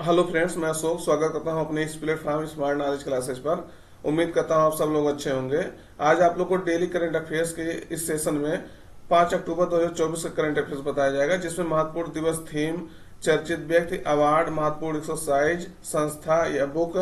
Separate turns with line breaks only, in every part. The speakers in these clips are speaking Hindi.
हेलो फ्रेंड्स, मैं अशोक स्वागत करता हूं अपने इस प्लेटफॉर्म स्मार्ट नॉलेज क्लासेस पर। उम्मीद करता हूं आप सब लोग अच्छे होंगे। आज आप लोग को डेली करंट अफेयर्स के इस सेशन में 5 अक्टूबर 2024 का करंट अफेयर्स बताया जाएगा, जिसमें महत्वपूर्ण दिवस, थीम, चर्चित व्यक्ति, अवार्ड, महत्वपूर्ण एक्सरसाइज, संस्था या बुक,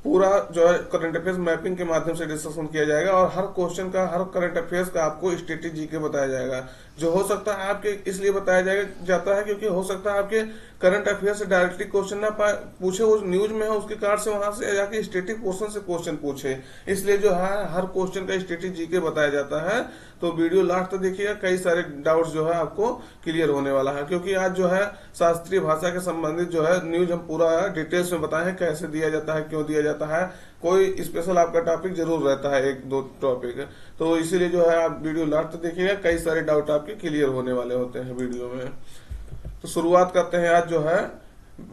पूरा जो है करंट अफेयर्स मैपिंग के माध्यम से डिस्कशन किया जाएगा। और हर क्वेश्चन का, हर करंट अफेयर्स का आपको स्ट्रेटेजी के बताया जाएगा। जो हो सकता है आपके इसलिए बताया जाता है क्योंकि हो सकता है आपके करंट अफेयर से डायरेक्टली क्वेश्चन ना पूछे, वो न्यूज में है उसके कारण से वहां से जाके स्टैटिक पोर्शन से क्वेश्चन पूछे। इसलिए जो है हर क्वेश्चन का स्ट्रेटेजी के बताया जाता है। तो वीडियो लास्ट तक देखिएगा, कई सारे डाउट्स जो है आपको क्लियर होने वाला है। क्योंकि आज जो है शास्त्रीय भाषा के संबंधित जो है न्यूज हम पूरा डिटेल्स में बताए हैं, कैसे दिया जाता है, क्यों दिया जाता है। कोई स्पेशल आपका टॉपिक जरूर रहता है, एक दो टॉपिक। तो इसीलिए जो है आप वीडियो लास्ट तक देखिएगा, कई सारे डाउट आपके क्लियर होने वाले होते हैं वीडियो में। तो शुरुआत करते हैं। आज जो है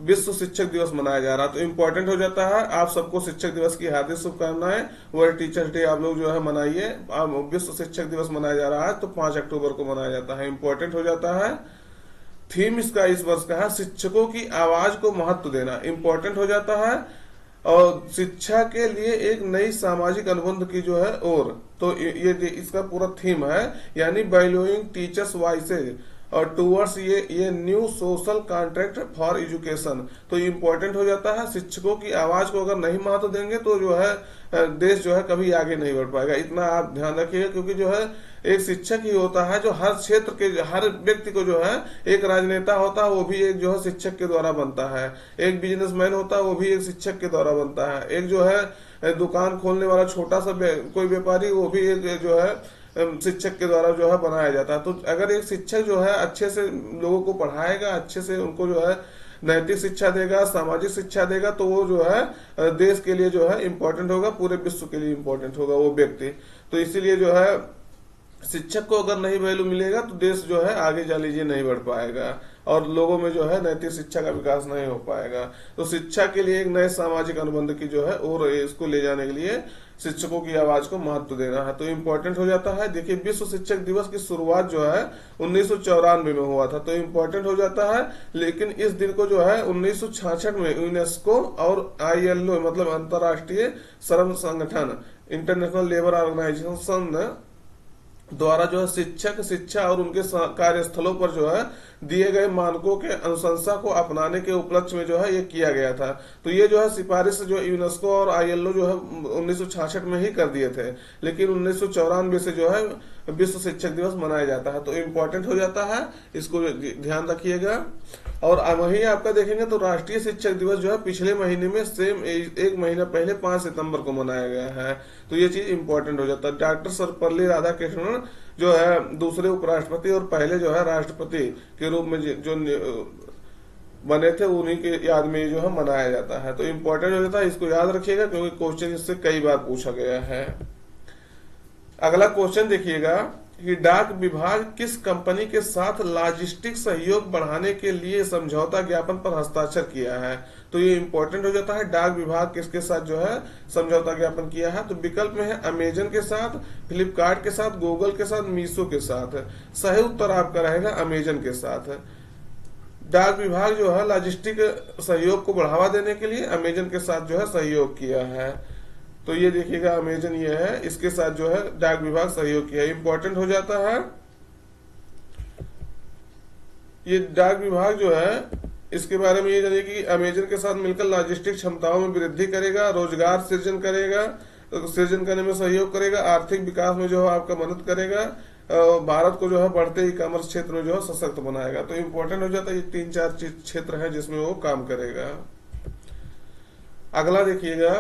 विश्व शिक्षक दिवस मनाया जा रहा है, तो इम्पोर्टेंट हो जाता है। आप सबको शिक्षक दिवस की हार्दिक शुभकामनाएं। वर्ल्ड टीचर्स डे आप लोग जो है मनाइए। विश्व शिक्षक दिवस मनाया जा रहा है, तो 5 अक्टूबर को मनाया जाता है। इम्पोर्टेंट हो जाता है। थीम इसका इस वर्ष का है शिक्षकों की आवाज को महत्व देना। इम्पोर्टेंट हो जाता है। और शिक्षा के लिए एक नई सामाजिक अनुबंध की जो है और तो ये इसका पूरा थीम है, यानी वैल्यूइंग टीचर्स वॉइसेज और टूवर्ड्स ये new social contract for education. तो ये इंपॉर्टेंट हो जाता है। शिक्षकों की आवाज को अगर नहीं महत्व देंगे तो जो है देश जो है कभी आगे नहीं बढ़ पाएगा। इतना आप ध्यान रखिएगा। क्योंकि जो है एक शिक्षक ही होता है जो हर क्षेत्र के हर व्यक्ति को जो है, एक राजनेता होता है वो भी एक जो है शिक्षक के द्वारा बनता है, एक बिजनेसमैन होता है वो भी एक शिक्षक के द्वारा बनता है, एक जो है दुकान खोलने वाला छोटा सा कोई व्यापारी वो भी एक जो है शिक्षक के द्वारा जो है बनाया जाता है। तो अगर एक शिक्षक जो है अच्छे से लोगों को पढ़ाएगा, अच्छे से उनको जो है नैतिक शिक्षा देगा, सामाजिक शिक्षा देगा, तो वो जो है देश के लिए जो है इम्पोर्टेंट होगा, पूरे विश्व के लिए इम्पोर्टेंट होगा वो व्यक्ति। तो इसीलिए जो है शिक्षक को अगर नहीं वैल्यू मिलेगा तो देश जो है आगे जा लीजिए नहीं बढ़ पाएगा और लोगों में जो है नैतिक शिक्षा का विकास नहीं हो पाएगा। तो शिक्षा के लिए एक नए सामाजिक अनुबंध की जो है और इसको ले जाने के लिए शिक्षकों की आवाज को महत्व देना है, तो इम्पोर्टेंट हो जाता है। देखिए विश्व शिक्षक दिवस की शुरुआत जो है 1994 में हुआ था, तो इम्पोर्टेंट हो जाता है। लेकिन इस दिन को जो है 1966 में यूनेस्को और ILO मतलब अंतर्राष्ट्रीय श्रम संगठन, इंटरनेशनल लेबर ऑर्गेनाइजेशन द्वारा जो है शिक्षक शिक्षा और उनके कार्यस्थलों पर जो है दिए गए मानकों के अनुशंसा को अपनाने के उपलक्ष्य में जो है ये किया गया था। तो ये जो है सिफारिश जो यूनेस्को और ILO जो है 1966 में ही कर दिए थे, लेकिन 1994 से जो है विश्व शिक्षक दिवस मनाया जाता है। तो इम्पोर्टेंट हो जाता है, इसको ध्यान रखिएगा। और वहीं आपका देखेंगे तो राष्ट्रीय शिक्षक दिवस जो है पिछले महीने में सेम एक महीना पहले 5 सितंबर को मनाया गया है। तो ये चीज इंपॉर्टेंट हो जाता है। डॉक्टर सर्वपल्ली राधाकृष्णन जो है दूसरे उपराष्ट्रपति और पहले जो है राष्ट्रपति के रूप में जो बने थे, उन्हीं के याद में जो है मनाया जाता है। तो इम्पोर्टेंट हो जाता है, इसको याद रखिएगा क्योंकि क्वेश्चन इससे कई बार पूछा गया है। अगला क्वेश्चन देखिएगा कि डाक विभाग किस कंपनी के साथ लॉजिस्टिक सहयोग बढ़ाने के लिए समझौता ज्ञापन पर हस्ताक्षर किया है। तो ये इंपॉर्टेंट हो जाता है। डाक विभाग किसके साथ जो है समझौता ज्ञापन किया है। तो विकल्प में है अमेजन के साथ, फ्लिपकार्ट के साथ, गूगल के साथ, मीशो के साथ। सही उत्तर आपका रहेगा अमेजन के साथ। डाक विभाग जो है लॉजिस्टिक सहयोग को बढ़ावा देने के लिए अमेजन के साथ जो है सहयोग किया है। तो ये देखिएगा अमेजन ये है, इसके साथ जो है डाक विभाग सहयोग किया, इंपॉर्टेंट हो जाता है। ये डाक विभाग जो है इसके बारे में ये जानिए कि अमेजन के साथ मिलकर लॉजिस्टिक क्षमताओं में वृद्धि करेगा, रोजगार सृजन करेगा, सृजन करने में सहयोग करेगा, आर्थिक विकास में जो है आपका मदद करेगा, भारत को जो है बढ़ते ई कॉमर्स क्षेत्र में जो है सशक्त बनाएगा। तो इम्पोर्टेंट हो जाता है। ये 3-4 क्षेत्र है जिसमें वो काम करेगा। अगला देखिएगा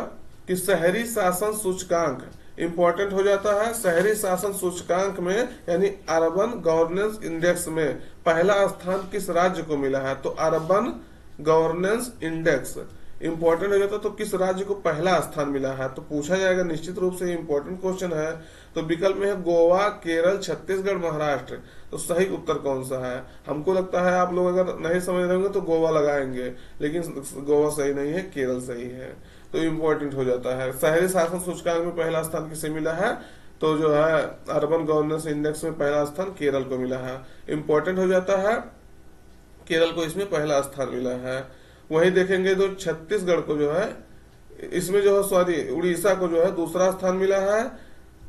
कि शहरी शासन सूचकांक इंपॉर्टेंट हो जाता है। शहरी शासन सूचकांक में यानी अर्बन गवर्नेंस इंडेक्स में पहला स्थान किस राज्य को मिला है। तो अर्बन गवर्नेंस इंडेक्स इंपॉर्टेंट हो जाता है। तो किस राज्य को पहला स्थान मिला है तो पूछा जाएगा, निश्चित रूप से इंपॉर्टेंट क्वेश्चन है। तो विकल्प में है गोवा, केरल, छत्तीसगढ़, महाराष्ट्र। तो सही उत्तर कौन सा है। हमको लगता है आप लोग अगर नहीं समझ रहे होंगे तो गोवा लगाएंगे, लेकिन गोवा सही नहीं है, केरल सही है। तो इम्पोर्टेंट हो जाता है। शहरी शासन सूचकांक में पहला स्थान किसे मिला है तो जो है अर्बन गवर्नेंस इंडेक्स में पहला स्थान केरल को मिला है। इम्पोर्टेंट हो जाता है, केरल को इसमें पहला स्थान मिला है। वहीं देखेंगे तो छत्तीसगढ़ को जो है इसमें जो है, सॉरी, उड़ीसा को जो है दूसरा स्थान मिला है।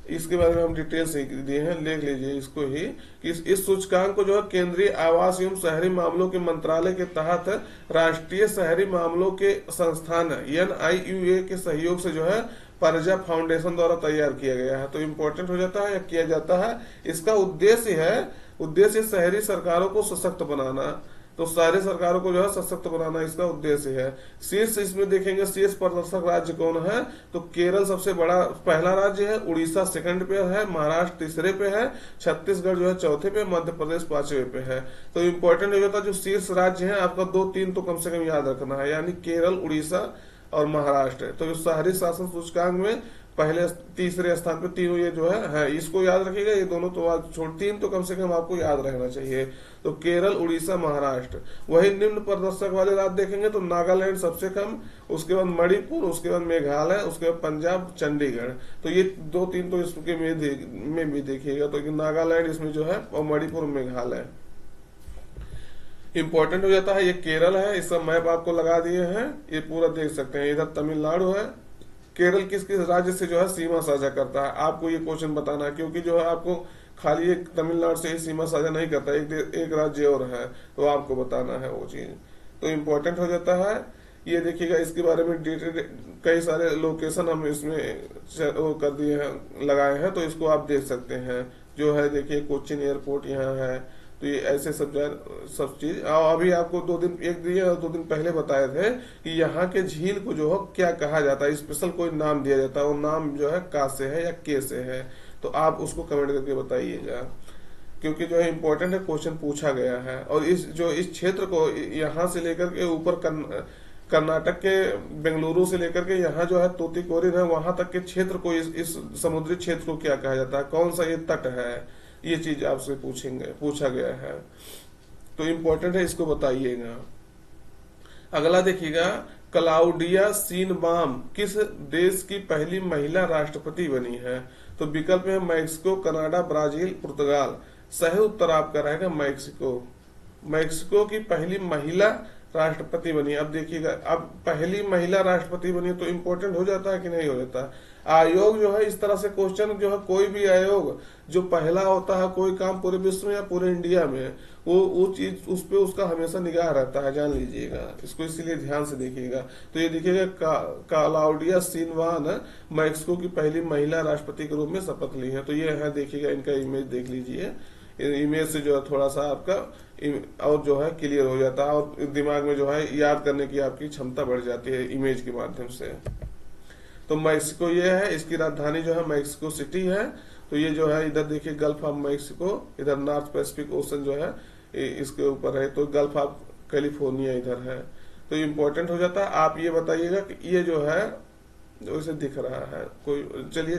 इसके बारे में हम डिटेल से दिए हैं, देख लीजिए इसको ही कि इस सूचकांक को जो है केंद्रीय आवास एवं शहरी मामलों के मंत्रालय के तहत राष्ट्रीय शहरी मामलों के संस्थान NIUA के सहयोग से जो है परजा फाउंडेशन द्वारा तैयार किया गया है। तो इम्पोर्टेंट हो जाता है या किया जाता है। इसका उद्देश्य शहरी सरकारों को सशक्त बनाना। तो सारी सरकारों को जो है सशक्त बनाना इसका उद्देश्य है। शीर्ष इसमें देखेंगे शीर्ष प्रदर्शक राज्य कौन है, तो केरल सबसे बड़ा पहला राज्य है, उड़ीसा सेकंड पे है, महाराष्ट्र तीसरे पे है, छत्तीसगढ़ जो है चौथे पे, मध्य प्रदेश पांचवें पे है। तो इम्पोर्टेंट हो जाता है जो शीर्ष राज्य है आपका 2-3 तो कम से कम याद रखना है, यानी केरल, उड़ीसा और महाराष्ट्र। तो शहरी शासन सूचकांक में पहले तीसरे स्थान पे तीनों ये जो है इसको याद रखिएगा। ये दोनों तो आज छोड़, 3 तो कम से कम आपको याद रहना चाहिए। तो केरल, उड़ीसा, महाराष्ट्र। वही निम्न प्रदर्शक वाले राज्य देखेंगे तो नागालैंड सबसे कम, उसके बाद मणिपुर, उसके बाद मेघालय, उसके बाद पंजाब, चंडीगढ़। तो ये 2-3 तो इसके में भी देखिएगा, तो नागालैंड इसमें जो है और मणिपुर, मेघालय इंपॉर्टेंट हो जाता है। ये केरल है, इसका मैप आपको लगा दिए हैं, ये पूरा देख सकते हैं। इधर तमिलनाडु है। केरल किस किस राज्य से जो है सीमा साझा करता है, आपको ये क्वेश्चन बताना है, क्योंकि जो है आपको खाली एक तमिलनाडु से ही सीमा साझा नहीं करता, एक राज्य और है, तो आपको बताना है वो चीज। तो इम्पोर्टेंट हो जाता है। ये देखिएगा, इसके बारे में कई सारे लोकेशन हम इसमें वो कर दिए हैं, लगाए हैं, तो इसको आप देख सकते हैं। जो है देखिए कोचिन एयरपोर्ट यहाँ है। तो ये ऐसे सब चीज अभी आपको 2 दिन पहले बताए थे कि यहाँ के झील को जो है क्या कहा जाता है, स्पेशल कोई नाम दिया जाता है, वो नाम जो है का से है या के से है। तो आप उसको कमेंट करके बताइएगा, क्योंकि जो है इम्पोर्टेंट है, क्वेश्चन पूछा गया है। और इस क्षेत्र को यहाँ से लेकर के ऊपर कर्नाटक के बेंगलुरु से लेकर के यहाँ जो है तूतीकोरिन है, वहां तक के क्षेत्र को, इस समुद्री क्षेत्र को क्या कहा जाता है, कौन सा ये तट है, ये चीज आपसे पूछा गया है। तो इम्पोर्टेंट है, इसको बताइएगा। अगला देखिएगा, क्लाउडिया शीनबाम किस देश की पहली महिला राष्ट्रपति बनी है। तो विकल्प है मैक्सिको, कनाडा, ब्राजील, पुर्तगाल। सही उत्तर आपका रहेगा मैक्सिको की पहली महिला राष्ट्रपति बनी। अब देखिएगा, अब पहली महिला राष्ट्रपति बनी तो इम्पोर्टेंट हो जाता है कि नहीं हो जाता। आयोग जो है इस तरह से क्वेश्चन जो है, कोई भी आयोग जो पहला होता है कोई काम पूरे विश्व में या पूरे इंडिया में, वो चीज उस पे उसका हमेशा निगाह रहता है, जान लीजिएगा इसको, इसीलिए ध्यान से देखिएगा। तो ये देखिएगा क्लाउडिया शीनबाम मैक्सिको की पहली महिला राष्ट्रपति के रूप में शपथ ली है। तो ये है, देखिएगा इनका इमेज देख लीजिए। इमेज से जो है थोड़ा सा आपका और जो है क्लियर हो जाता है, और दिमाग में जो है याद करने की आपकी क्षमता बढ़ जाती है इमेज के माध्यम से। तो मैक्सिको ये है, इसकी राजधानी जो है मैक्सिको सिटी है। तो ये जो है इधर देखिए गल्फ ऑफ मैक्सिको, इधर नॉर्थ पैसिफिक ओशन जो है इसके ऊपर है। तो गल्फ ऑफ कैलिफोर्निया इधर है। तो इम्पोर्टेंट हो जाता है। आप ये बताइएगा कि ये जो है उसे दिख रहा है कोई, चलिए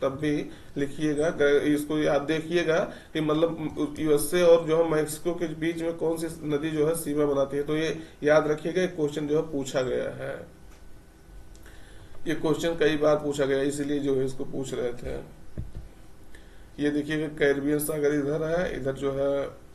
तब भी लिखिएगा, इसको याद देखिएगा कि मतलब यूएसए और जो है मैक्सिको के बीच में कौन सी नदी जो है सीमा बनाती है। तो ये याद रखिएगा, एक क्वेश्चन जो है पूछा गया है, ये क्वेश्चन कई बार पूछा गया, इसीलिए जो है इसको पूछ रहे थे। ये देखिएगा कैरिबियन सागर इधर है, इधर जो है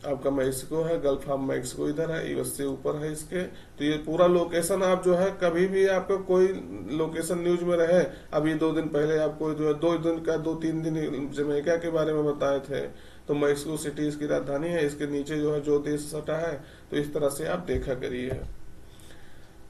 आपका मैक्सिको है, गल्फ ऑफ मैक्सिको इधर है, यूएसए ऊपर है इसके। तो ये पूरा लोकेशन आप जो है कभी भी आपका कोई लोकेशन न्यूज में रहे, अभी 2 दिन पहले आपको जो है 2-3 दिन जमैका के बारे में बताए थे। तो मैक्सिको सिटी इसकी राजधानी है, इसके नीचे जो है जो देश सटा है। तो इस तरह से आप देखा करिए।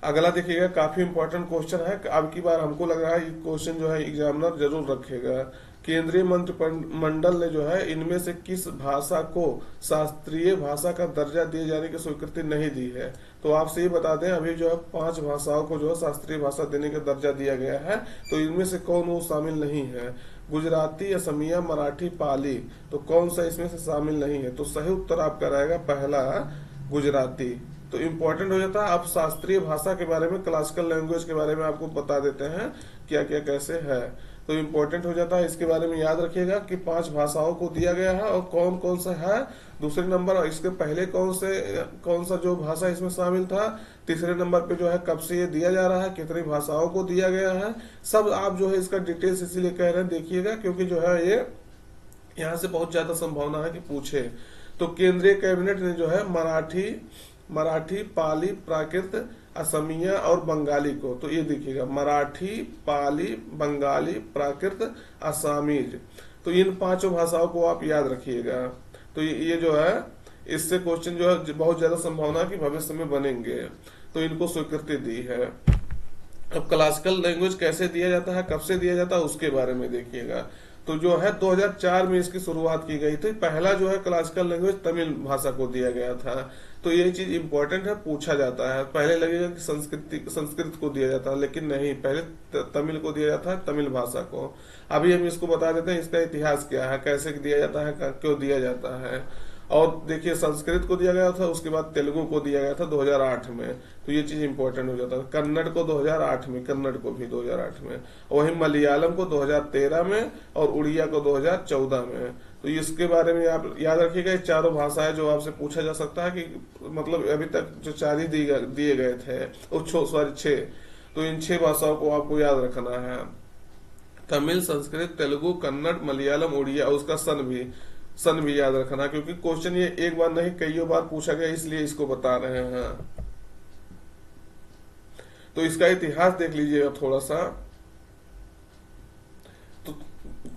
अगला देखिएगा, काफी इंपॉर्टेंट क्वेश्चन है, अब की बार हमको लग रहा है ये क्वेश्चन जो है एग्जामिनर जरूर रखेगा। केंद्रीय मंत्रिमंडल ने जो है इनमें से किस भाषा को शास्त्रीय भाषा का दर्जा दिए जाने की स्वीकृति नहीं दी है। तो आपसे ये बता दें, अभी जो है 5 भाषाओं को जो है शास्त्रीय भाषा देने का दर्जा दिया गया है। तो इनमें से कौन वो शामिल नहीं है, गुजराती, असमिया, मराठी, पाली। तो कौन सा इसमें से शामिल नहीं है। तो सही उत्तर आपका रहेगा पहला, गुजराती। तो इम्पोर्टेंट हो जाता है। अब शास्त्रीय भाषा के बारे में, क्लासिकल लैंग्वेज के बारे में आपको बता देते हैं क्या क्या कैसे है। तो इम्पोर्टेंट हो जाता है, इसके बारे में याद रखिएगा कि 5 भाषाओं को दिया गया है और कौन कौन सा है। दूसरे नंबर इसके पहले कौन सा जो भाषा इसमें शामिल था। तीसरे नंबर पे जो है कब से ये दिया जा रहा है, कितनी भाषाओं को दिया गया है, सब आप जो है इसका डिटेल्स इसीलिए कह रहे हैं देखिएगा, क्योंकि जो है ये यहाँ से बहुत ज्यादा संभावना है कि पूछे। तो केंद्रीय कैबिनेट ने जो है मराठी मराठी, पाली, प्राकृत, असमिया और बंगाली को। तो ये देखिएगा, मराठी, पाली, बंगाली, प्राकृत, असामीज। तो इन पांचों भाषाओं को आप याद रखिएगा। तो ये जो है, इससे क्वेश्चन जो है बहुत ज्यादा संभावना कि भविष्य में बनेंगे, तो इनको स्वीकृति दी है। अब क्लासिकल लैंग्वेज कैसे दिया जाता है, कब से दिया जाता है, उसके बारे में देखिएगा। तो जो है 2004 में इसकी शुरुआत की गई थी। पहला जो है क्लासिकल लैंग्वेज तमिल भाषा को दिया गया था। तो ये चीज इंपॉर्टेंट है, पूछा जाता है। पहले लगेगा कि संस्कृत को दिया जाता है, लेकिन नहीं, पहले तमिल को दिया जाता है, तमिल भाषा को। अभी हम इसको बता देते हैं इसका इतिहास क्या है, कैसे दिया जाता है, क्यों दिया जाता है। और देखिए, संस्कृत को दिया गया था, उसके बाद तेलुगु को दिया गया था 2008 में। तो ये चीज इंपॉर्टेंट हो जाता है। कन्नड़ को 2008 में, कन्नड़ को भी 2008 में। वहीं मलयालम को 2013 में और उड़िया को 2014 में। तो इसके बारे में आप याद रखिएगा। ये चारों भाषाएं जो आपसे पूछा जा सकता है कि मतलब अभी तक जो 4 ही दिए गए थे, सॉरी 6। तो इन 6 भाषाओं को आपको याद रखना है। तमिल, संस्कृत, तेलुगु, कन्नड़, मलयालम, उड़िया, और उसका सन भी याद रखना, क्योंकि क्वेश्चन ये एक बार नहीं कई बार पूछा गया, इसलिए इसको बता रहे हैं। तो इसका इतिहास देख लीजिएगा थोड़ा सा। तो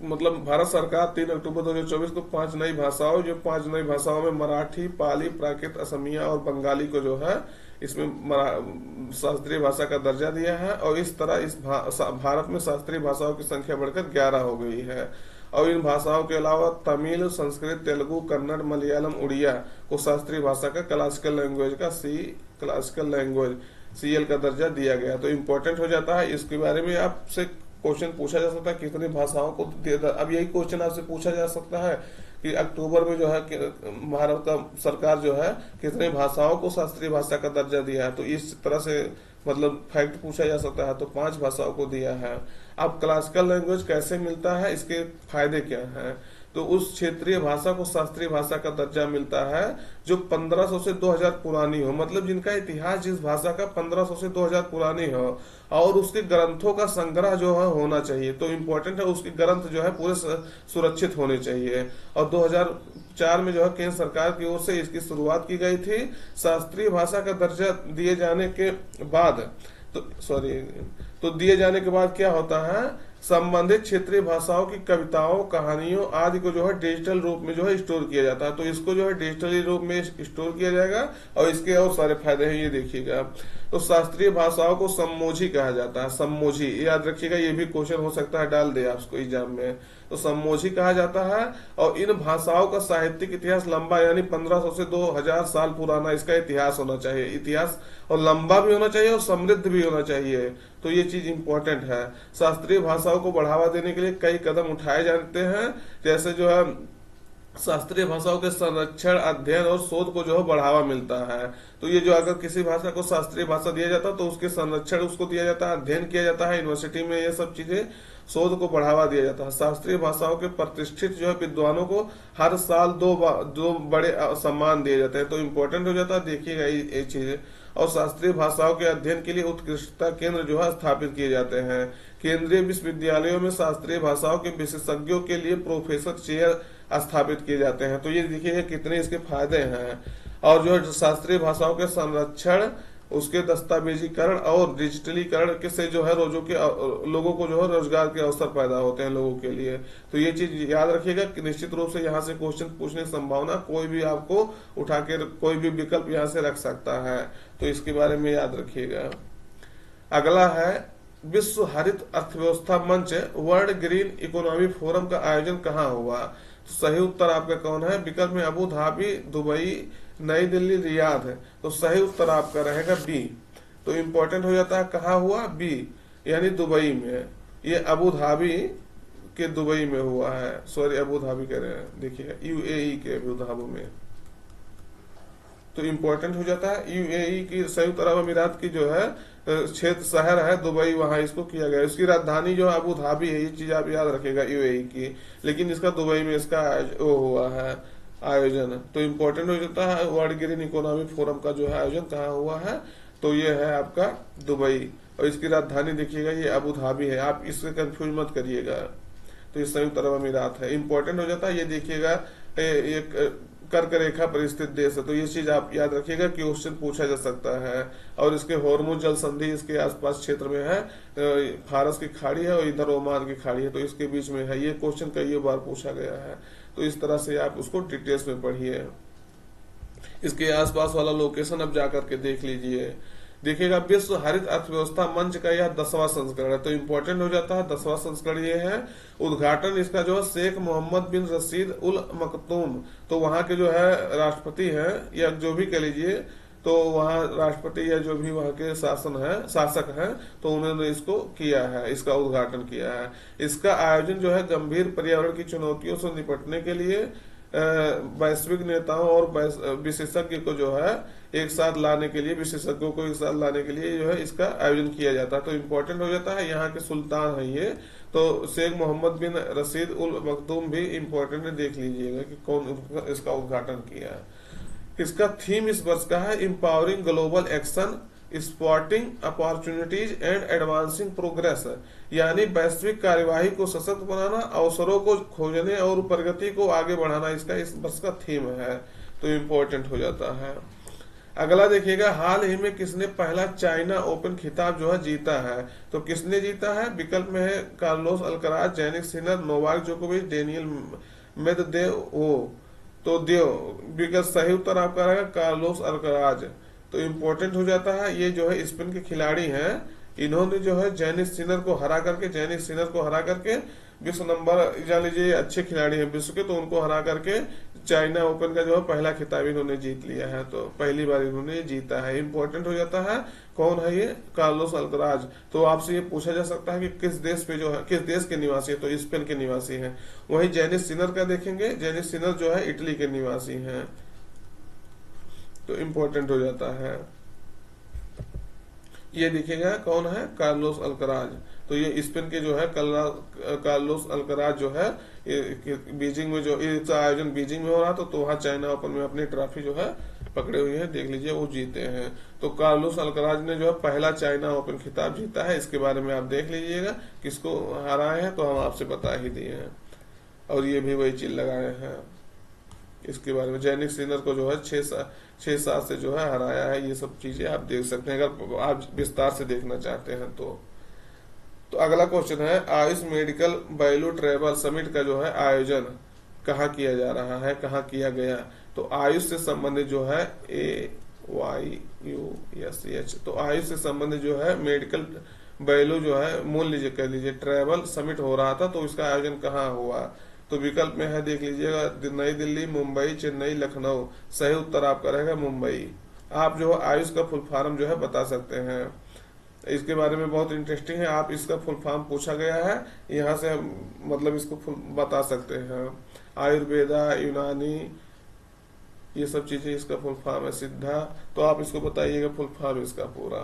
मतलब भारत सरकार 3 अक्टूबर 2024 को 5 नई भाषाओं, जो 5 नई भाषाओं में मराठी, पाली, प्राकृत, असमिया और बंगाली को जो है इसमें शास्त्रीय भाषा का दर्जा दिया है। और इस तरह इस भारत में शास्त्रीय भाषाओं की संख्या बढ़कर 11 हो गई है। और इन भाषाओं के अलावा तमिल, संस्कृत, तेलुगु, कन्नड़, मलयालम, उड़िया को शास्त्रीय भाषा का क्लासिकल लैंग्वेज CL का दर्जा दिया गया। तो इम्पोर्टेंट हो जाता है। इसके बारे में आपसे क्वेश्चन पूछा जा सकता है, कितनी भाषाओं को अब यही क्वेश्चन आपसे पूछा जा सकता है कि अक्टूबर में जो है भारत का सरकार जो है कितनी भाषाओं को शास्त्रीय भाषा का दर्जा दिया है। तो इस तरह से मतलब फैक्ट पूछा जा सकता है। तो 5 भाषाओं को दिया है। अब क्लासिकल लैंग्वेज कैसे मिलता है, इसके फायदे क्या हैं। तो उस क्षेत्रीय भाषा को शास्त्रीय भाषा का दर्जा मिलता है जो 1500 से 2000 पुरानी हो, मतलब जिनका इतिहास जिस भाषा का 1500 से 2000 पुरानी हो, और उसके ग्रंथों का संग्रह जो है होना चाहिए। तो इम्पोर्टेंट है, उसके ग्रंथ जो है पूरे सुरक्षित होने चाहिए। और 2004 में जो है केंद्र सरकार की ओर से इसकी शुरुआत की गई थी। शास्त्रीय भाषा का दर्जा दिए जाने के बाद दिए जाने के बाद क्या होता है, संबंधित क्षेत्रीय भाषाओं की कविताओं, कहानियों आदि को जो है डिजिटल रूप में जो है स्टोर किया जाता है। तो इसको जो है डिजिटली रूप में स्टोर किया जाएगा। और इसके और सारे फायदे हैं, ये देखिएगा। तो शास्त्रीय भाषाओं को सम्मोझी कहा जाता है। सम्मोझी याद रखिएगा, ये भी क्वेश्चन हो सकता है, डाल दे आपको एग्जाम में। तो सम्मोझी कहा जाता है। और इन भाषाओं का साहित्यिक इतिहास लंबा, यानी 1500 से 2000 साल पुराना इसका इतिहास होना चाहिए। इतिहास और लंबा भी होना चाहिए और समृद्ध भी होना चाहिए। तो ये चीज इंपॉर्टेंट है। शास्त्रीय भाषाओं को बढ़ावा देने के लिए कई कदम उठाए जाते हैं, जैसे जो है शास्त्रीय भाषाओं के संरक्षण, अध्ययन और शोध को जो है बढ़ावा मिलता है। तो ये जो अगर किसी भाषा को शास्त्रीय भाषा दिया जाता है तो उसके संरक्षण उसको दिया जाता है, अध्ययन किया जाता है यूनिवर्सिटी में, ये सब चीजें शोध को बढ़ावा दिया जाता है। शास्त्रीय भाषाओं के प्रतिष्ठित जो है विद्वानों को हर साल दो बड़े सम्मान दिए जाते हैं। तो इम्पोर्टेंट हो जाता है, देखिएगा ये चीजें। और शास्त्रीय भाषाओं के अध्ययन के लिए उत्कृष्टता केंद्र जो है स्थापित किए जाते हैं। केंद्रीय विश्वविद्यालयों में शास्त्रीय भाषाओं के विशेषज्ञों के लिए प्रोफेसर चेयर स्थापित किए जाते हैं। तो ये देखिए कितने इसके फायदे हैं। और जो शास्त्रीय भाषाओं के संरक्षण, उसके दस्तावेजीकरण और डिजिटलीकरण से जो है लोगों को जो है रोजगार के अवसर पैदा होते हैं लोगों के लिए। तो ये चीज याद रखिएगा कि निश्चित रूप से यहाँ से क्वेश्चन पूछने की संभावना, कोई भी आपको उठा के कोई भी विकल्प यहाँ से रख सकता है। तो इसके बारे में याद रखिएगा। अगला है विश्व हरित अर्थव्यवस्था मंच वर्ल्ड ग्रीन इकोनॉमी फोरम का आयोजन कहाँ हुआ। तो सही उत्तर आपका कौन है, विकल्प में अबू धाबी, दुबई, नई दिल्ली, रियाद है। तो सही उत्तर आपका रहेगा बी। तो इम्पोर्टेंट हो जाता है, कहाँ हुआ, बी यानी दुबई में। ये अबू धाबी के दुबई में हुआ है, सॉरी अबू धाबी कह रहे हैं, देखिए UAE के अबू धाबी में। तो इम्पोर्टेंट हो जाता है, UAE की संयुक्त अरब अमीरात की जो है क्षेत्र शहर है दुबई, वहां इसको किया गया। इसकी राजधानी जो है अबू धाबी है, ये चीज आप याद रखेगा UAE की, लेकिन इसका दुबई में इसका वो हुआ है आयोजन। तो इम्पोर्टेंट हो जाता है वर्ल्ड ग्रीन इकोनॉमी फोरम का जो है आयोजन कहाँ हुआ है, तो ये है आपका दुबई। और इसकी राजधानी देखिएगा ये अबू धाबी है, आप इससे कंफ्यूज मत करिएगा। तो ये संयुक्त अरब अमीरात है। इम्पोर्टेंट हो जाता है, ये देखिएगा एक कर्क रेखा पर स्थित देश है। तो ये चीज आप याद रखिएगा, क्वेश्चन पूछा जा सकता है। और इसके हॉर्मुज जल संधि इसके आसपास क्षेत्र में है, फारस की खाड़ी है और इधर ओमान की खाड़ी है, तो इसके बीच में है। ये क्वेश्चन कई बार पूछा गया है, तो इस तरह से आप उसको डिटेल्स में पढ़िए। इसके आसपास वाला लोकेशन अब जाकर के देख लीजिए। देखिएगा, विश्व हरित अर्थव्यवस्था मंच का यह 10वां संस्करण है, तो इम्पोर्टेंट हो जाता है। 10वां संस्करण ये है। उद्घाटन इसका जो है शेख मोहम्मद बिन रशीद उल मखदूम, तो वहां के जो है राष्ट्रपति हैं, या जो भी कह लीजिए, तो वहाँ राष्ट्रपति या जो भी वहाँ के शासक हैं, तो उन्होंने इसको किया है, इसका उद्घाटन किया है। इसका आयोजन जो है गंभीर पर्यावरण की चुनौतियों से निपटने के लिए वैश्विक नेताओं और विशेषज्ञ को जो है एक साथ लाने के लिए, विशेषज्ञों को एक साथ लाने के लिए जो है इसका आयोजन किया जाता है। तो इम्पोर्टेंट हो जाता है। यहाँ के सुल्तान है ये, तो शेख मोहम्मद बिन रशीद उल मखदूम भी इम्पोर्टेंट है, देख लीजिएगा कि कौन इसका उद्घाटन किया है। इसका थीम इस वर्ष का है empowering global action, spotting opportunities and advancing progress, यानी वैश्विक कार्यवाही को सशक्त बनाना, अवसरों को खोजने और प्रगति को आगे बढ़ाना, इसका इस वर्ष का थीम है। तो इम्पोर्टेंट हो जाता है। अगला देखिएगा, हाल ही में किसने पहला चाइना ओपन खिताब जो है जीता है? तो किसने जीता है? विकल्प में है Carlos Alcaraz, Jannik Sinner, Novak जोकोविच, डेनियल मेदवेदेव। तो विकल्प सही उत्तर आपका रहेगा कार्लोस अल्कराज। तो इम्पोर्टेंट हो जाता है। ये जो है स्पेन के खिलाड़ी हैं, इन्होंने जो है जैनिक सिनर को हरा करके विश्व नंबर, जान लीजिए अच्छे खिलाड़ी हैं विश्व के, तो उनको हरा करके चाइना ओपन का जो है पहला खिताब इन्होंने जीत लिया है। तो पहली बार इन्होंने जीता है। इम्पोर्टेंट हो जाता है। कौन है ये? Carlos Alcaraz. तो आपसे ये पूछा जा सकता है कि किस देश पे जो है, किस देश के निवासी है? तो स्पेन के निवासी हैं। वही जैनिक सिनर का देखेंगे, जैनिक सिनर जो है इटली के निवासी हैं। तो इम्पोर्टेंट हो जाता है। ये दिखेगा कौन है? Carlos Alcaraz. तो ये स्पेन के जो है कार्लोस अल्कराज जो है बीजिंग में, जो इसका आयोजन बीजिंग में हो रहा था, तो वहाँ चाइना ओपन में अपनी ट्रॉफी जो है पकड़े हुए हैं, देख लीजिए वो जीते हैं। तो कार्लोस अल्कराज ने जो है पहला चाइना ओपन खिताब जीता है। इसके बारे में आप देख लीजिएगा किसको हराए हैं, तो हम आपसे बता ही दिए हैं। और ये भी वही चीज लगाए हैं। इसके बारे में जैनिक सिनर को जो है 6-7 से जो है हराया है। ये सब चीजें आप देख सकते हैं अगर आप विस्तार से देखना चाहते हैं तो अगला क्वेश्चन है, Ayush medical value travel summit का जो है आयोजन कहाँ किया जा रहा है, कहाँ किया गया? तो आयुष से संबंधित जो है AYUSH, तो आयुष से संबंधित जो है मेडिकल वैल्यू जो है मूल्य कह लीजिए ट्रेवल समिट हो रहा था। तो इसका आयोजन कहाँ हुआ? तो विकल्प में है, देख लीजिएगा, नई दिल्ली, मुंबई, चेन्नई, लखनऊ। सही उत्तर आपका रहेगा मुंबई। आप जो आयुष का फुल फॉर्म जो है बता सकते हैं। इसके बारे में बहुत इंटरेस्टिंग है। आप इसका फुल फॉर्म पूछा गया है, यहाँ से मतलब इसको फुल बता सकते हैं। आयुर्वेदा, यूनानी, ये सब चीजें इसका फुल फॉर्म है। सिद्धा, तो आप इसको बताइएगा फुल फॉर्म इसका पूरा।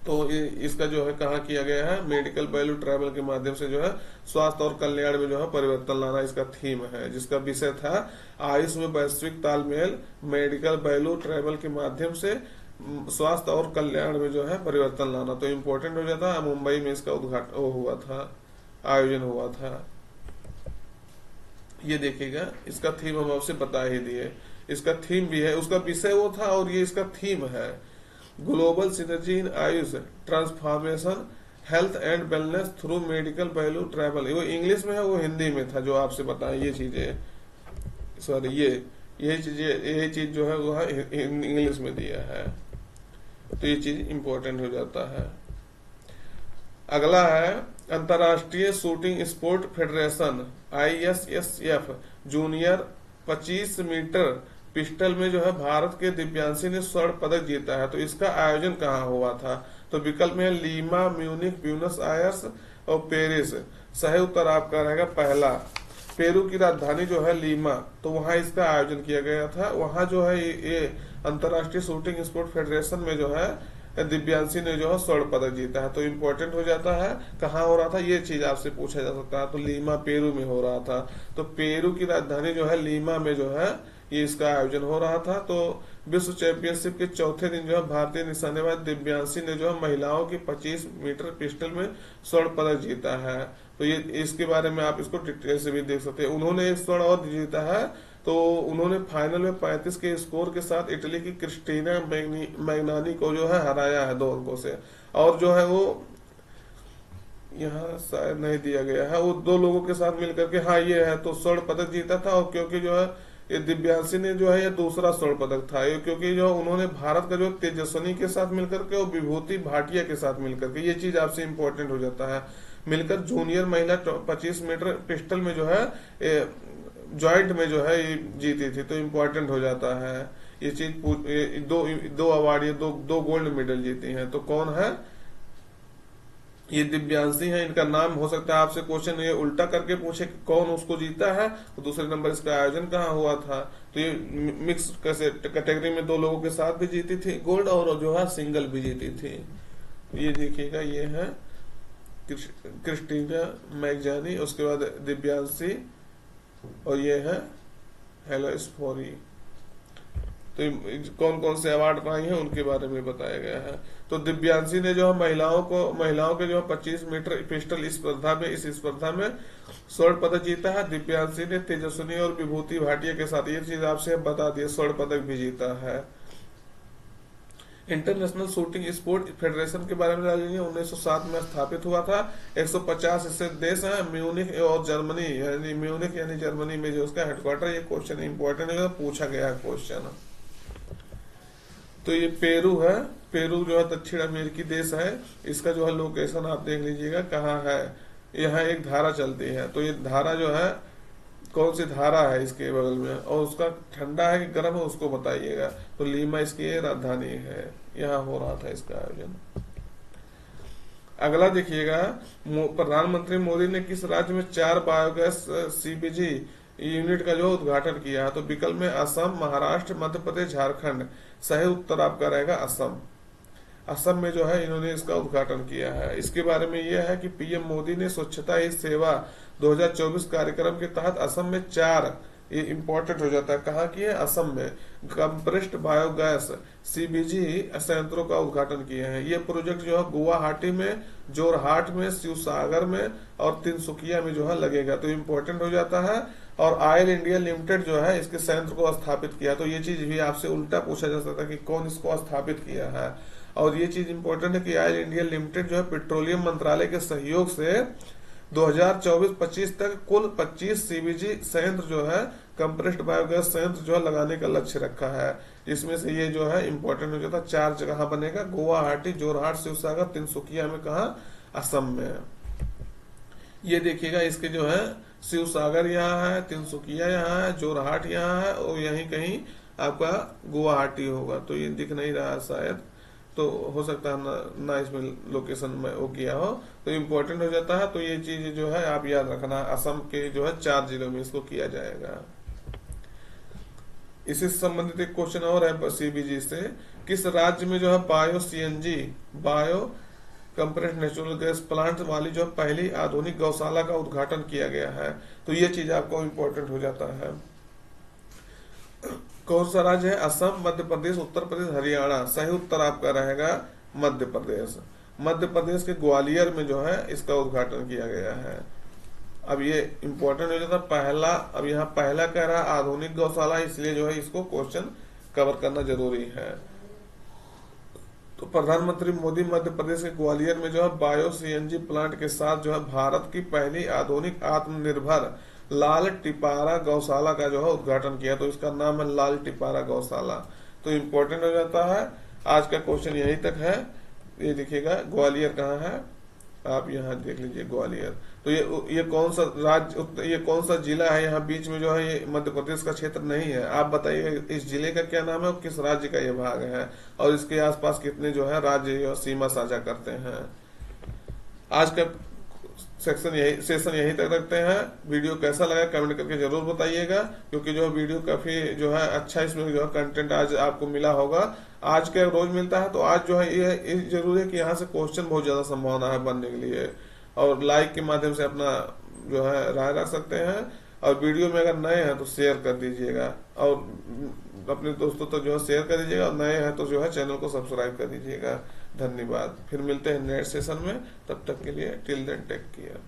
तो इसका जो है कहाँ किया गया है? मेडिकल वैल्यू ट्रैवल के माध्यम से जो है स्वास्थ्य और कल्याण में जो है परिवर्तन लाना, इसका थीम है, जिसका विषय था आयुष में वैश्विक तालमेल, मेडिकल वैल्यू ट्रैवल के माध्यम से स्वास्थ्य और कल्याण में जो है परिवर्तन लाना। तो इम्पोर्टेंट हो जाता है। मुंबई में इसका उद्घाटन हुआ था, आयोजन हुआ था। ये देखिएगा, इसका थीम हम आपसे बता ही दिए। इसका थीम भी है, उसका विषय वो था और ये इसका थीम है। Global synergy in Ayush transformation health and wellness through medical value travel. वो इंग्लिश में है, वो हिंदी में था जो आपसे बताएं। ये चीजें सॉरी यही चीज जो है वो इंग्लिश में दिया है। तो ये चीज इंपॉर्टेंट हो जाता है। अगला है अंतर्राष्ट्रीय shooting sport federation ISSF junior 25 metre pistol में जो है भारत के दिव्यांशी ने स्वर्ण पदक जीता है। तो इसका आयोजन कहाँ हुआ था? तो विकल्प में लीमा, म्यूनिख, ब्यूनस आयर्स और पेरिस। सही उत्तर आपका रहेगा पहला। पेरू की राजधानी जो है लीमा, तो वहां इसका आयोजन किया गया था। वहां जो है ये अंतर्राष्ट्रीय शूटिंग स्पोर्ट फेडरेशन में जो है दिव्यांशी ने जो है स्वर्ण पदक जीता है। तो इम्पोर्टेंट हो जाता है। कहाँ हो रहा था ये चीज आपसे पूछा जा सकता है। तो लीमा पेरू में हो रहा था। तो पेरू की राजधानी जो है लीमा में जो है ये इसका आयोजन हो रहा था। तो विश्व चैंपियनशिप के चौथे दिन जो है भारतीय निशानेबाज दिव्यांशी ने जो है महिलाओं की 25 मीटर पिस्टल में स्वर्ण पदक जीता है। तो ये इसके बारे में आप इसको डिटेल से भी देख सकते हैं। उन्होंने एक स्वर्ण और जीता है तो उन्होंने फाइनल में 35 के स्कोर के साथ इटली की क्रिस्टीना मैग्नानी को जो है हराया है 2 अंकों से। और जो है वो यहाँ शायद नहीं दिया गया है, वो 2 लोगों के साथ मिलकर के, हाँ ये है, तो स्वर्ण पदक जीता था। और क्योंकि जो है ये दिव्यांशी ने जो है ये दूसरा स्वर्ण पदक था, ये क्योंकि जो उन्होंने भारत का जो तेजस्विनी के साथ मिलकर के और विभूति भाटिया के साथ मिलकर के, ये चीज आपसे इंपॉर्टेंट हो जाता है, मिलकर जूनियर महिला 25 मीटर पिस्टल में जो है जॉइंट में जो है ये जीती थी, तो इम्पोर्टेंट हो जाता है ये चीज। दो अवार्ड, ये दो गोल्ड मेडल जीती हैं। तो कौन है? ये दिव्यांशी है। इनका नाम हो सकता है आपसे क्वेश्चन ये उल्टा करके पूछे कि कौन उसको जीता है, तो दूसरे नंबर इसका आयोजन कहाँ हुआ था। तो ये मिक्स कैसे कैटेगरी में 2 लोगों के साथ भी जीती थी गोल्ड, और जो है सिंगल भी जीती थी। ये देखिएगा, ये है क्रिस्टीना मैगजानी, उसके बाद दिव्यांशी, और ये है हेलोस्फोरी। तो कौन कौन से अवार्ड पाई हैं उनके बारे में बताया गया है। तो दिव्यांशी ने जो है महिलाओं के जो 25 मीटर पिस्टल स्पर्धा में, इस स्पर्धा में स्वर्ण पदक जीता है। दिव्यांशी ने तेजस्विनी और विभूति भाटिया के साथ, ये चीज आपसे बता दिए, स्वर्ण पदक भी जीता है। इंटरनेशनल शूटिंग स्पोर्ट फेडरेशन के बारे में जानिए। 1907 में स्थापित हुआ था। 150 इससे देश हैं, म्यूनिख और जर्मनी, यानी म्यूनिख यानी जर्मनी में जो उसका हेडक्वार्टर। ये क्वेश्चन इंपॉर्टेंट है, पूछा गया है क्वेश्चन। तो ये पेरू है, पेरू जो है दक्षिण अमेरिकी देश है। इसका जो है लोकेशन आप देख लीजिएगा कहाँ है। यहाँ एक धारा चलती है, तो ये धारा जो है कौन सी धारा है इसके बगल में, और उसका ठंडा है कि गर्म है उसको बताइएगा। तो लीमा इसकी राजधानी है, यहाँ हो रहा था इसका आयोजन। अगला देखिएगा, प्रधानमंत्री मोदी ने किस राज्य में 4 बायोगैस सीबीजी यूनिट का जो उद्घाटन किया है। तो विकल्प में असम, महाराष्ट्र, मध्य प्रदेश, झारखंड। सही उत्तर आपका रहेगा असम। असम में जो है इन्होंने इसका उद्घाटन किया है। इसके बारे में यह है कि पीएम मोदी ने स्वच्छता ही सेवा 2024 कार्यक्रम के तहत असम में 4, ये इंपॉर्टेंट हो जाता है, कहाँ की है? असम में कंप्रेस्ड बायोगैस सीबीजी संयंत्रों का उद्घाटन किए हैं। ये प्रोजेक्ट जो है गुवाहाटी में, जोरहाट में, शिवसागर में और तिनसुकिया में जो है लगेगा, तो इम्पोर्टेंट हो जाता है। और ऑयल इंडिया लिमिटेड जो है इसके संयंत्र को स्थापित किया। तो ये चीज भी आपसे उल्टा पूछा जा सकता है कि कौन इसको स्थापित किया है। और ये चीज इंपॉर्टेंट है कि ऑयल इंडिया लिमिटेड जो है पेट्रोलियम मंत्रालय के सहयोग से 2024-25 तक कुल 25 सीबीजी संयंत्र जो है, कंप्रेस्ड बायोगैस संयंत्र जो है लगाने का लक्ष्य रखा है। इसमें से ये जो है इंपॉर्टेंट हो जाता है। 4 जगह बनेगा, गुवाहाटी, जोरहाट, शिवसागर, तिनसुकिया में, कहा? असम में। ये देखिएगा, इसके जो है शिवसागर यहाँ है, तिनसुकिया यहाँ है, जोरहाट यहाँ है, और यहीं कहीं आपका गुवाहाटी होगा। तो ये दिख नहीं रहा शायद, तो हो सकता है ना इसमें लोकेशन में वो किया हो, तो इम्पोर्टेंट हो जाता है। तो ये चीज जो है आप याद रखना, असम के जो है 4 जिलों में इसको किया जाएगा। इसी से संबंधित एक क्वेश्चन और है सीबीजी से, किस राज्य में जो है bio CNG, bio compressed natural gas plant वाली जो पहली आधुनिक गौशाला का उद्घाटन किया गया है। तो ये चीज आपको इम्पोर्टेंट हो जाता है। कौन सा राज्य है? असम, मध्य प्रदेश, उत्तर प्रदेश, हरियाणा। सही उत्तर आपका रहेगा मध्य प्रदेश। मध्य प्रदेश के ग्वालियर में जो है इसका उद्घाटन किया गया है। अब ये इंपॉर्टेंट हो जाता है पहला, अब यहाँ पहला कह रहा है आधुनिक गौशाला, इसलिए जो है इसको क्वेश्चन कवर करना जरूरी है। तो प्रधानमंत्री मोदी मध्य प्रदेश के ग्वालियर में जो है बायो सीएनजी प्लांट के साथ जो है भारत की पहली आधुनिक आत्मनिर्भर लाल टिपारा गौशाला का जो है उद्घाटन किया। तो इसका नाम है लाल टिपारा गौशाला। तो इम्पोर्टेंट हो जाता है। आज का क्वेश्चन यहीं तक है। ये देखिएगा ग्वालियर कहाँ है, आप यहाँ देख लीजिए ग्वालियर। तो ये कौन सा राज्य, ये कौन सा जिला है? यहाँ बीच में जो है ये मध्य प्रदेश का क्षेत्र नहीं है। आप बताइए इस जिले का क्या नाम है और किस राज्य का ये भाग है, और इसके आसपास कितने जो है राज्य सीमा साझा करते हैं। आज का सेशन यहीं तक रखते हैं। वीडियो कैसा लगा कमेंट करके जरूर बताइएगा, क्योंकि जो वीडियो काफी जो है अच्छा, इसमें जो है कंटेंट आज आपको मिला होगा। आज के रोज मिलता है, तो आज जो है ये जरूरी है कि यहाँ से क्वेश्चन बहुत ज्यादा संभावना है बनने के लिए, और लाइक के माध्यम से अपना जो है राय रख सकते हैं। और वीडियो में अगर नए हैं तो शेयर कर दीजिएगा, और अपने दोस्तों तक जो है शेयर कर दीजिएगा, और नए हैं तो जो है चैनल को सब्सक्राइब कर दीजिएगा। धन्यवाद। फिर मिलते हैं नेक्स्ट सेशन में, तब तक के लिए टिल देन टेक केयर।